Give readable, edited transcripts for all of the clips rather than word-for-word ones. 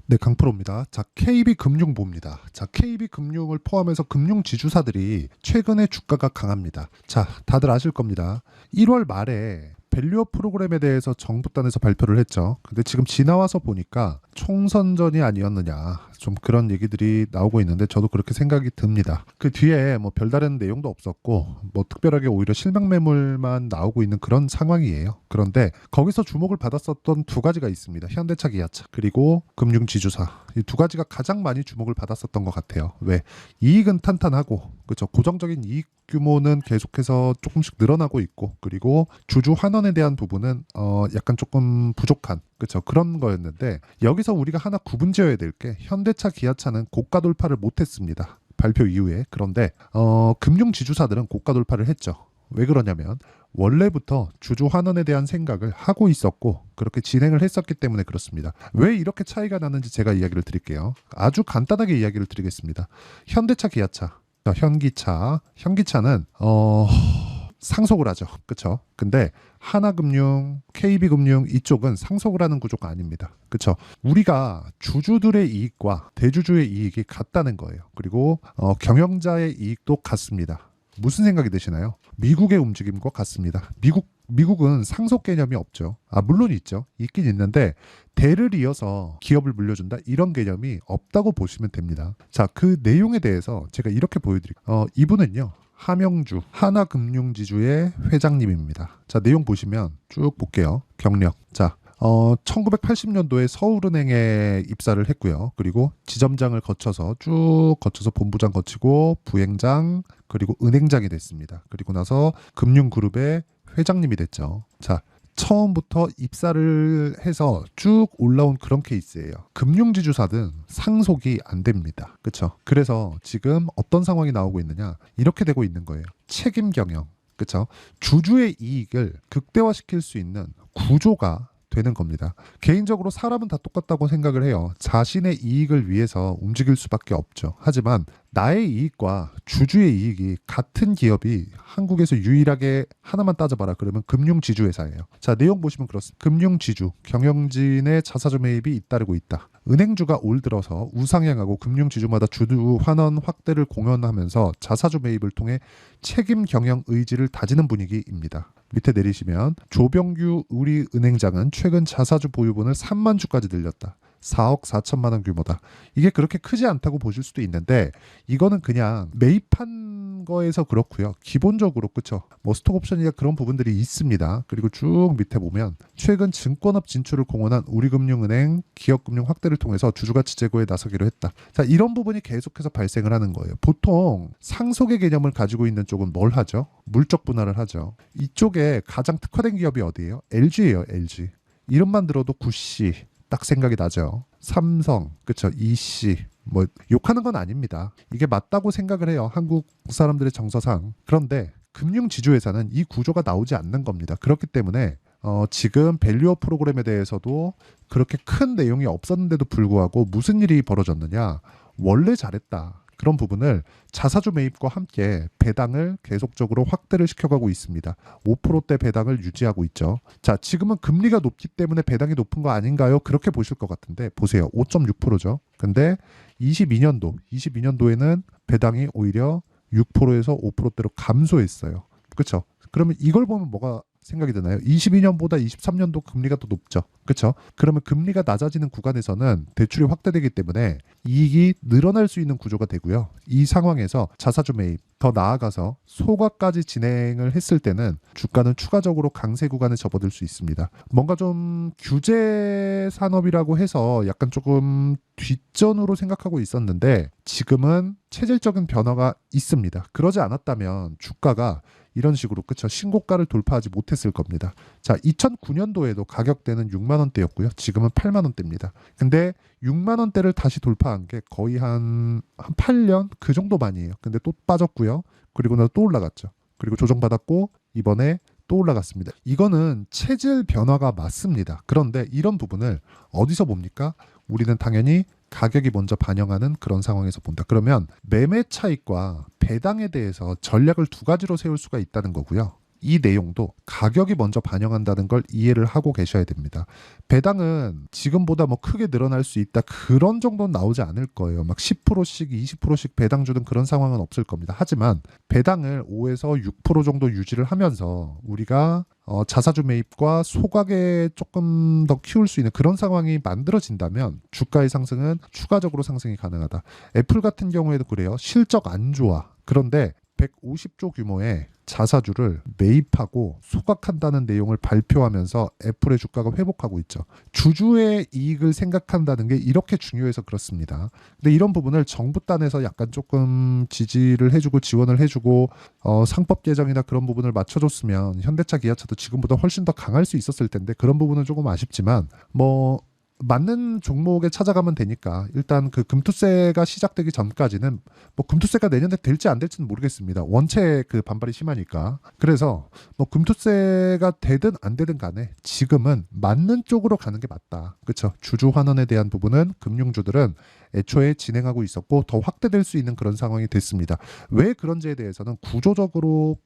네, 강프로입니다. 자, KB금융부입니다. 자, KB금융을 포함해서 금융지주사들이 최근에 주가가 강합니다. 자, 다들 아실 겁니다. 1월 말에 밸류업 프로그램에 대해서 정부단에서 발표를 했죠. 근데 지금 지나와서 보니까 총선전이 아니었느냐, 좀 그런 얘기들이 나오고 있는데 저도 그렇게 생각이 듭니다. 그 뒤에 뭐 별다른 내용도 없었고 뭐 특별하게 오히려 실명 매물만 나오고 있는 그런 상황이에요. 그런데 거기서 주목을 받았었던 두 가지가 있습니다. 현대차, 기아차, 그리고 금융지주사. 이 두 가지가 가장 많이 주목을 받았었던 것 같아요. 왜? 이익은 탄탄하고, 그렇죠. 고정적인 이익 규모는 계속해서 조금씩 늘어나고 있고, 그리고 주주 환원에 대한 부분은 약간 조금 부족한, 그렇죠. 그런 거였는데, 여기서 우리가 하나 구분지어야 될 게 현대차, 기아차는 고가 돌파를 못했습니다. 발표 이후에. 그런데 금융 지주사들은 고가 돌파를 했죠. 왜 그러냐면 원래부터 주주 환원에 대한 생각을 하고 있었고 그렇게 진행을 했었기 때문에 그렇습니다. 왜 이렇게 차이가 나는지 제가 이야기를 드릴게요. 아주 간단하게 이야기를 드리겠습니다. 현대차, 기아차, 현기차는 상속을 하죠. 그렇죠? 근데 하나금융, KB금융 이쪽은 상속을 하는 구조가 아닙니다. 그렇죠? 우리가 주주들의 이익과 대주주의 이익이 같다는 거예요. 그리고 경영자의 이익도 같습니다. 무슨 생각이 드시나요? 미국의 움직임과 같습니다. 미국은 상속 개념이 없죠. 물론 있죠. 있긴 있는데 대를 이어서 기업을 물려준다 이런 개념이 없다고 보시면 됩니다. 자, 그 내용에 대해서 제가 이렇게 보여드릴게요. 이분은요. 함영주 하나금융지주의 회장님입니다. 자, 내용 보시면 쭉 볼게요. 경력. 자, 1980년도에 서울은행에 입사를 했고요. 그리고 지점장을 쭉 거쳐서 본부장 거치고 부행장 그리고 은행장이 됐습니다. 그리고 나서 금융그룹의 회장님이 됐죠. 자, 처음부터 입사를 해서 쭉 올라온 그런 케이스예요. 금융지주사든 상속이 안 됩니다. 그렇죠? 그래서 지금 어떤 상황이 나오고 있느냐? 이렇게 되고 있는 거예요. 책임 경영. 그렇죠? 주주의 이익을 극대화시킬 수 있는 구조가 되는 겁니다. 개인적으로 사람은 다 똑같다고 생각을 해요. 자신의 이익을 위해서 움직일 수밖에 없죠. 하지만 나의 이익과 주주의 이익이 같은 기업이 한국에서 유일하게 하나만 따져봐라 그러면 금융지주회사예요. 자, 내용 보시면 그렇습니다. 금융지주, 경영진의 자사주 매입이 잇따르고 있다. 은행주가 올 들어서 우상향하고 금융지주마다 주주 환원 확대를 공언하면서 자사주 매입을 통해 책임 경영 의지를 다지는 분위기입니다. 밑에 내리시면 조병규 우리은행장은 최근 자사주 보유분을 3만 주까지 늘렸다. 4억 4천만 원 규모다. 이게 그렇게 크지 않다고 보실 수도 있는데 이거는 그냥 매입한 거에서 그렇고요. 기본적으로 그쵸. 뭐 스톡옵션이나 그런 부분들이 있습니다. 그리고 쭉 밑에 보면 최근 증권업 진출을 공언한 우리금융은행 기업금융 확대를 통해서 주주가치 제고에 나서기로 했다. 자, 이런 부분이 계속해서 발생을 하는 거예요. 보통 상속의 개념을 가지고 있는 쪽은 뭘 하죠? 물적 분할을 하죠. 이쪽에 가장 특화된 기업이 어디예요? LG예요. LG. 이름만 들어도 구씨 딱 생각이 나죠. 삼성, 그쵸, EC, 뭐 욕하는 건 아닙니다. 이게 맞다고 생각을 해요. 한국 사람들의 정서상. 그런데 금융지주회사는 이 구조가 나오지 않는 겁니다. 그렇기 때문에 지금 밸류업 프로그램에 대해서도 그렇게 큰 내용이 없었는데도 불구하고 무슨 일이 벌어졌느냐? 원래 잘했다. 그런 부분을 자사주 매입과 함께 배당을 계속적으로 확대를 시켜가고 있습니다. 5%대 배당을 유지하고 있죠. 자, 지금은 금리가 높기 때문에 배당이 높은 거 아닌가요? 그렇게 보실 것 같은데 보세요. 5.6%죠. 근데 22년도에는 배당이 오히려 6%에서 5%대로 감소했어요. 그렇죠? 그러면 이걸 보면 뭐가 생각이 드나요? 22년보다 23년도 금리가 더 높죠. 그렇죠? 그러면 금리가 낮아지는 구간에서는 대출이 확대되기 때문에 이익이 늘어날 수 있는 구조가 되고요. 이 상황에서 자사주 매입, 더 나아가서 소각까지 진행을 했을 때는 주가는 추가적으로 강세 구간에 접어들 수 있습니다. 뭔가 좀 규제 산업이라고 해서 약간 조금 뒷전으로 생각하고 있었는데 지금은 체질적인 변화가 있습니다. 그러지 않았다면 주가가 이런 식으로 그쵸 신고가를 돌파하지 못했을 겁니다. 자, 2009년도에도 가격대는 6만 원대였고요. 지금은 8만 원대입니다. 근데 6만 원대를 다시 돌파한 게 거의 한 8년 그 정도 만이에요. 근데 또 빠졌고요. 그리고 나서 또 올라갔죠. 그리고 조정받았고 이번에 또 올라갔습니다. 이거는 체질 변화가 맞습니다. 그런데 이런 부분을 어디서 봅니까? 우리는 당연히 가격이 먼저 반영하는 그런 상황에서 본다. 그러면 매매 차익과 배당에 대해서 전략을 두 가지로 세울 수가 있다는 거고요. 이 내용도 가격이 먼저 반영한다는 걸 이해를 하고 계셔야 됩니다. 배당은 지금보다 뭐 크게 늘어날 수 있다 그런 정도는 나오지 않을 거예요. 막 10%씩 20%씩 배당 주는 그런 상황은 없을 겁니다. 하지만 배당을 5에서 6% 정도 유지를 하면서 우리가 자사주 매입과 소각에 조금 더 키울 수 있는 그런 상황이 만들어진다면 주가의 상승은 추가적으로 상승이 가능하다. 애플 같은 경우에도 그래요. 실적 안 좋아. 그런데 150조 규모의 자사주를 매입하고 소각한다는 내용을 발표하면서 애플의 주가가 회복하고 있죠. 주주의 이익을 생각한다는 게 이렇게 중요해서 그렇습니다. 근데 이런 부분을 정부 단에서 약간 조금 지지를 해주고 지원을 해주고 상법 개정이나 그런 부분을 맞춰줬으면 현대차, 기아차도 지금보다 훨씬 더 강할 수 있었을 텐데 그런 부분은 조금 아쉽지만 뭐 맞는 종목에 찾아가면 되니까 일단 그 금투세가 시작되기 전까지는 뭐 금투세가 내년에 될지 안 될지는 모르겠습니다. 원체 그 반발이 심하니까. 그래서 뭐 금투세가 되든 안 되든 간에 지금은 맞는 쪽으로 가는 게 맞다. 그렇죠? 주주 환원에 대한 부분은 금융주들은 애초에 진행하고 있었고 더 확대될 수 있는 그런 상황이 됐습니다. 왜 그런지에 대해서는 구조적으로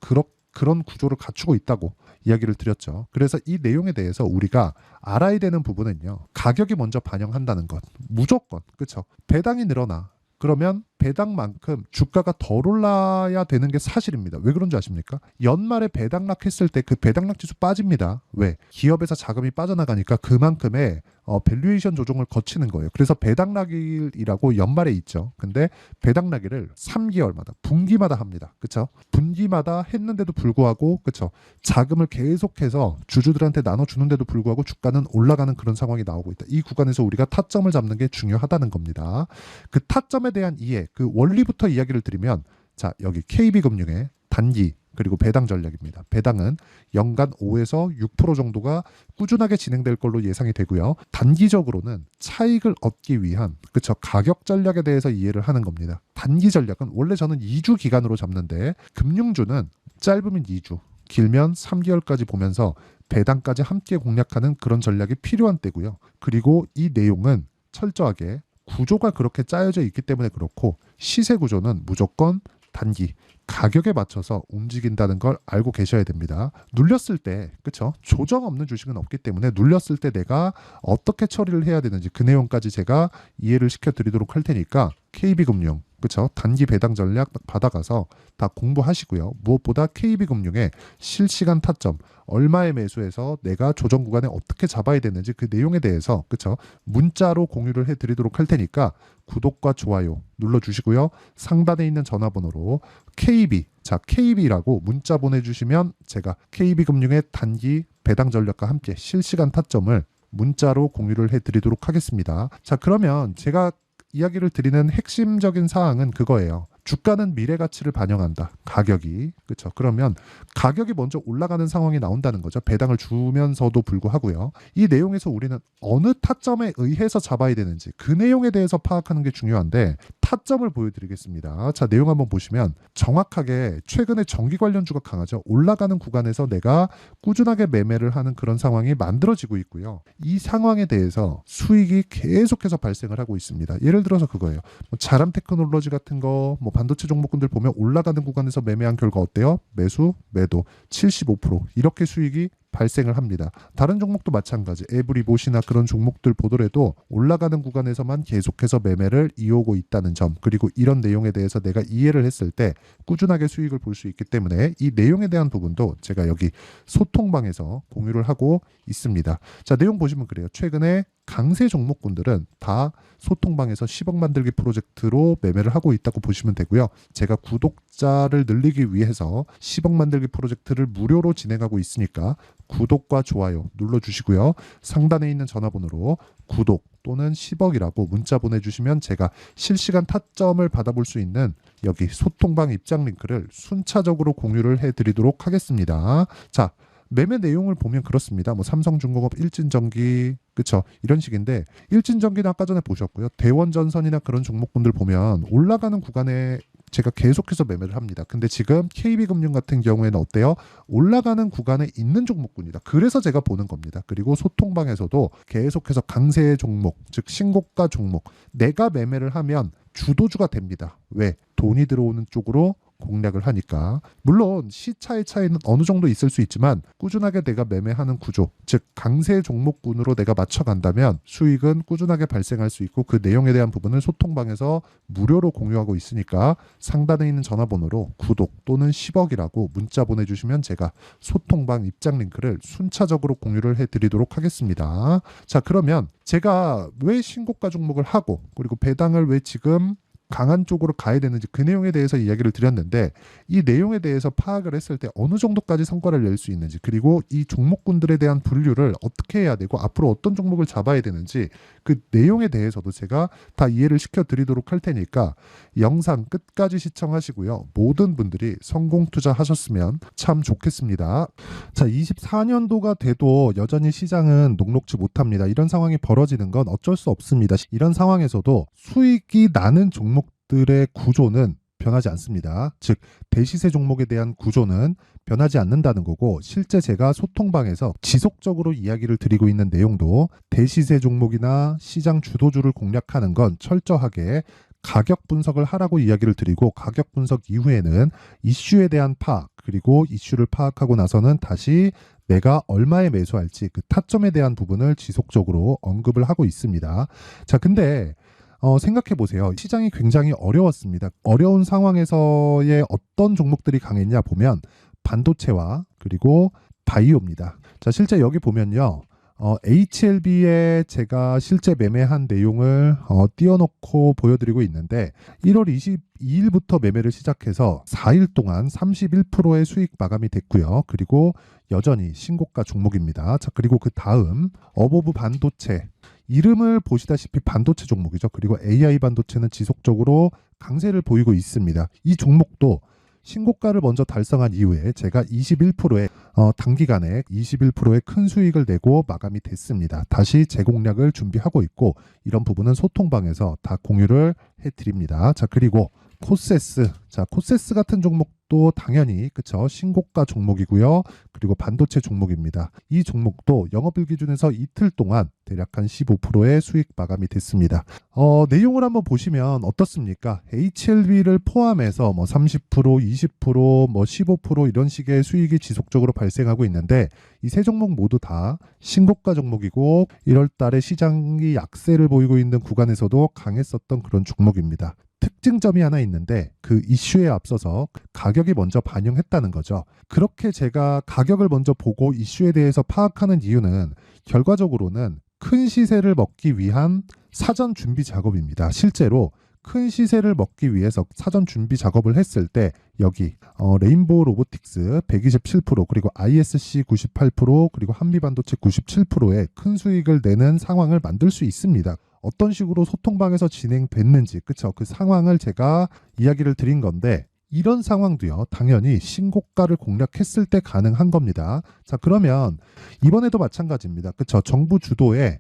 그런 구조를 갖추고 있다고 이야기를 드렸죠. 그래서 이 내용에 대해서 우리가 알아야 되는 부분은요. 가격이 먼저 반영한다는 것. 무조건. 그렇죠? 배당이 늘어나. 그러면 배당만큼 주가가 덜 올라야 되는 게 사실입니다. 왜 그런지 아십니까? 연말에 배당락 했을 때 그 배당락 지수 빠집니다. 왜? 기업에서 자금이 빠져나가니까 그만큼의 밸류에이션 조정을 거치는 거예요. 그래서 배당락일이라고 연말에 있죠. 근데 배당락일을 3개월마다 분기마다 합니다. 그렇죠? 분기마다 했는데도 불구하고 그렇죠? 자금을 계속해서 주주들한테 나눠주는데도 불구하고 주가는 올라가는 그런 상황이 나오고 있다. 이 구간에서 우리가 타점을 잡는 게 중요하다는 겁니다. 그 타점에 대한 이해, 그 원리부터 이야기를 드리면 자 여기 KB금융의 단기 그리고 배당 전략입니다. 배당은 연간 5에서 6% 정도가 꾸준하게 진행될 걸로 예상이 되고요. 단기적으로는 차익을 얻기 위한 그쵸 가격 전략에 대해서 이해를 하는 겁니다. 단기 전략은 원래 저는 2주 기간으로 잡는데 금융주는 짧으면 2주, 길면 3개월까지 보면서 배당까지 함께 공략하는 그런 전략이 필요한 때고요. 그리고 이 내용은 철저하게 구조가 그렇게 짜여져 있기 때문에 그렇고 시세 구조는 무조건 단기 가격에 맞춰서 움직인다는 걸 알고 계셔야 됩니다. 눌렸을 때 그쵸 조정 없는 주식은 없기 때문에 눌렸을 때 내가 어떻게 처리를 해야 되는지 그 내용까지 제가 이해를 시켜드리도록 할 테니까 KB금융 그쵸 단기 배당 전략 받아가서 다 공부하시고요. 무엇보다 KB금융의 실시간 타점 얼마에 매수해서 내가 조정 구간에 어떻게 잡아야 되는지 그 내용에 대해서 그쵸 문자로 공유를 해드리도록 할 테니까 구독과 좋아요 눌러주시고요. 상단에 있는 전화번호로 KB 자 KB라고 문자 보내주시면 제가 KB금융의 단기 배당 전략과 함께 실시간 타점을 문자로 공유를 해드리도록 하겠습니다. 자 그러면 제가 이야기를 드리는 핵심적인 사항은 그거예요. 주가는 미래 가치를 반영한다. 가격이. 그렇죠. 그러면 가격이 먼저 올라가는 상황이 나온다는 거죠. 배당을 주면서도 불구하고요. 이 내용에서 우리는 어느 타점에 의해서 잡아야 되는지 그 내용에 대해서 파악하는 게 중요한데 타점을 보여드리겠습니다. 자, 내용 한번 보시면 정확하게 최근에 전기 관련주가 강하죠. 올라가는 구간에서 내가 꾸준하게 매매를 하는 그런 상황이 만들어지고 있고요. 이 상황에 대해서 수익이 계속해서 발생을 하고 있습니다. 예를 들어서 그거예요. 뭐 자람 테크놀로지 같은 거, 뭐 반도체 종목군들 보면 올라가는 구간에서 매매한 결과 어때요? 매수, 매도 75% 이렇게 수익이 발생을 합니다. 다른 종목도 마찬가지. 에브리봇이나 그런 종목들 보더라도 올라가는 구간에서만 계속해서 매매를 이어오고 있다는 점 그리고 이런 내용에 대해서 내가 이해를 했을 때 꾸준하게 수익을 볼 수 있기 때문에 이 내용에 대한 부분도 제가 여기 소통방에서 공유를 하고 있습니다. 자, 내용 보시면 그래요. 최근에 강세 종목군들은 다 소통방에서 10억 만들기 프로젝트로 매매를 하고 있다고 보시면 되고요. 제가 구독자를 늘리기 위해서 10억 만들기 프로젝트를 무료로 진행하고 있으니까 구독과 좋아요 눌러주시고요. 상단에 있는 전화번호로 구독 또는 10억이라고 문자 보내주시면 제가 실시간 타점을 받아볼 수 있는 여기 소통방 입장 링크를 순차적으로 공유를 해드리도록 하겠습니다. 자, 매매 내용을 보면 그렇습니다. 뭐 삼성중공업, 일진전기 그쵸 이런 식인데 일진전기는 아까 전에 보셨고요. 대원전선이나 그런 종목군들 보면 올라가는 구간에 제가 계속해서 매매를 합니다. 근데 지금 KB금융 같은 경우에는 어때요? 올라가는 구간에 있는 종목군이다. 그래서 제가 보는 겁니다. 그리고 소통방에서도 계속해서 강세 종목, 즉 신고가 종목 내가 매매를 하면 주도주가 됩니다. 왜? 돈이 들어오는 쪽으로 공략을 하니까. 물론 시차의 차이는 어느 정도 있을 수 있지만 꾸준하게 내가 매매하는 구조, 즉 강세 종목군으로 내가 맞춰간다면 수익은 꾸준하게 발생할 수 있고, 그 내용에 대한 부분을 소통방에서 무료로 공유하고 있으니까 상단에 있는 전화번호로 구독 또는 10억이라고 문자 보내주시면 제가 소통방 입장 링크를 순차적으로 공유를 해드리도록 하겠습니다. 자, 그러면 제가 왜 신고가 종목을 하고, 그리고 배당을 왜 지금 강한 쪽으로 가야 되는지, 그 내용에 대해서 이야기를 드렸는데, 이 내용에 대해서 파악을 했을 때 어느 정도까지 성과를 낼 수 있는지, 그리고 이 종목군들에 대한 분류를 어떻게 해야 되고 앞으로 어떤 종목을 잡아야 되는지, 그 내용에 대해서도 제가 다 이해를 시켜드리도록 할 테니까 영상 끝까지 시청하시고요. 모든 분들이 성공 투자하셨으면 참 좋겠습니다. 자, 24년도가 돼도 여전히 시장은 녹록지 못합니다. 이런 상황이 벌어지는 건 어쩔 수 없습니다. 이런 상황에서도 수익이 나는 종목들의 구조는 변하지 않습니다. 즉, 대시세 종목에 대한 구조는 변하지 않는다는 거고, 실제 제가 소통방에서 지속적으로 이야기를 드리고 있는 내용도 대시세 종목이나 시장 주도주를 공략하는 건 철저하게 가격 분석을 하라고 이야기를 드리고, 가격 분석 이후에는 이슈에 대한 파악, 그리고 이슈를 파악하고 나서는 다시 내가 얼마에 매수할지 그 타점에 대한 부분을 지속적으로 언급을 하고 있습니다. 자, 근데 생각해 보세요. 시장이 굉장히 어려웠습니다. 어려운 상황에서의 어떤 종목들이 강했냐 보면 반도체와 그리고 바이오입니다. 자, 실제 여기 보면요. HLB에 제가 실제 매매한 내용을 띄워놓고 보여드리고 있는데, 1월 22일부터 매매를 시작해서 4일 동안 31%의 수익 마감이 됐고요. 그리고 여전히 신고가 종목입니다. 자, 그리고 그 다음 어보브 반도체, 이름을 보시다시피 반도체 종목이죠. 그리고 AI 반도체는 지속적으로 강세를 보이고 있습니다. 이 종목도 신고가를 먼저 달성한 이후에 제가 21%의 단기간에 21%의 큰 수익을 내고 마감이 됐습니다. 다시 재공략을 준비하고 있고, 이런 부분은 소통방에서 다 공유를 해드립니다. 자, 그리고 코세스. 자, 코세스 같은 종목도 당연히 그쵸, 신고가 종목이고요. 그리고 반도체 종목입니다. 이 종목도 영업일 기준에서 이틀 동안 대략 한 15%의 수익 마감이 됐습니다. 내용을 한번 보시면 어떻습니까? HLB를 포함해서 뭐 30%, 20%, 뭐 15% 이런 식의 수익이 지속적으로 발생하고 있는데, 이 세 종목 모두 다 신고가 종목이고 1월 달에 시장이 약세를 보이고 있는 구간에서도 강했었던 그런 종목입니다. 특징점이 하나 있는데, 그 이슈에 앞서서 가격이 먼저 반영했다는 거죠. 그렇게 제가 가격을 먼저 보고 이슈에 대해서 파악하는 이유는 결과적으로는 큰 시세를 먹기 위한 사전 준비 작업입니다. 실제로 큰 시세를 먹기 위해서 사전 준비 작업을 했을 때 여기 레인보우 로보틱스 127%, 그리고 ISC 98%, 그리고 한미반도체 97%의 큰 수익을 내는 상황을 만들 수 있습니다. 어떤 식으로 소통방에서 진행됐는지, 그쵸? 그 상황을 제가 이야기를 드린 건데, 이런 상황도요, 당연히 신고가를 공략했을 때 가능한 겁니다. 자, 그러면 이번에도 마찬가지입니다. 그쵸? 정부 주도의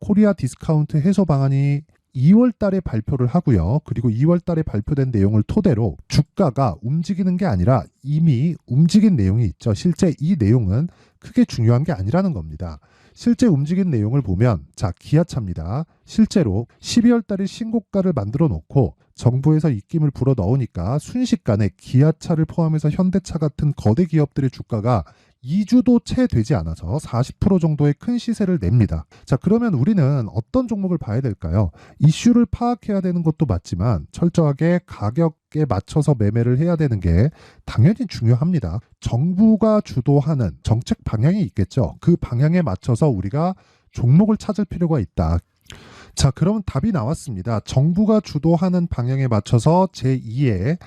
코리아 디스카운트 해소 방안이 2월 달에 발표를 하고요. 그리고 2월 달에 발표된 내용을 토대로 주가가 움직이는 게 아니라 이미 움직인 내용이 있죠. 실제 이 내용은 크게 중요한 게 아니라는 겁니다. 실제 움직인 내용을 보면, 자, 기아차입니다. 실제로 12월 달에 신고가를 만들어 놓고 정부에서 입김을 불어 넣으니까 순식간에 기아차를 포함해서 현대차 같은 거대 기업들의 주가가 2주도 채 되지 않아서 40% 정도의 큰 시세를 냅니다. 자, 그러면 우리는 어떤 종목을 봐야 될까요? 이슈를 파악해야 되는 것도 맞지만 철저하게 가격에 맞춰서 매매를 해야 되는 게 당연히 중요합니다. 정부가 주도하는 정책 방향이 있겠죠. 그 방향에 맞춰서 우리가 종목을 찾을 필요가 있다. 자, 그럼 답이 나왔습니다. 정부가 주도하는 방향에 맞춰서 제2의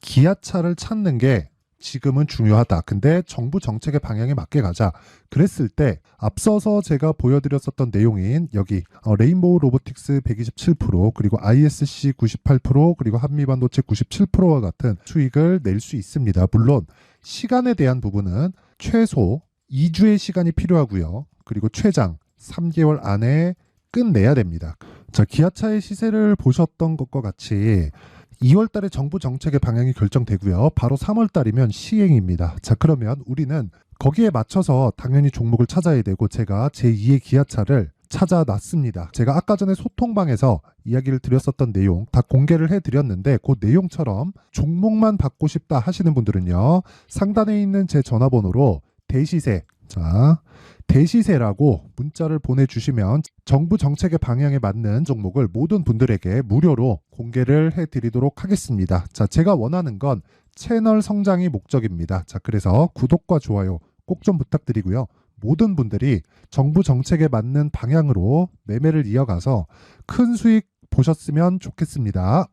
기아차를 찾는 게 지금은 중요하다. 근데 정부 정책의 방향에 맞게 가자. 그랬을 때 앞서서 제가 보여드렸었던 내용인 여기 레인보우 로보틱스 127%, 그리고 ISC 98%, 그리고 한미반도체 97%와 같은 수익을 낼 수 있습니다. 물론 시간에 대한 부분은 최소 2주의 시간이 필요하고요. 그리고 최장 3개월 안에 끝내야 됩니다. 자, 기아차의 시세를 보셨던 것과 같이 2월 달에 정부 정책의 방향이 결정되고요. 바로 3월 달이면 시행입니다. 자, 그러면 우리는 거기에 맞춰서 당연히 종목을 찾아야 되고, 제가 제2의 기아차를 찾아놨습니다. 제가 아까 전에 소통방에서 이야기를 드렸었던 내용 다 공개를 해드렸는데 그 내용처럼 종목만 받고 싶다 하시는 분들은요. 상단에 있는 제 전화번호로 대시세, 자, 대시세라고 문자를 보내주시면 정부 정책의 방향에 맞는 종목을 모든 분들에게 무료로 공개를 해드리도록 하겠습니다. 자, 제가 원하는 건 채널 성장이 목적입니다. 자, 그래서 구독과 좋아요 꼭 좀 부탁드리고요. 모든 분들이 정부 정책에 맞는 방향으로 매매를 이어가서 큰 수익 보셨으면 좋겠습니다.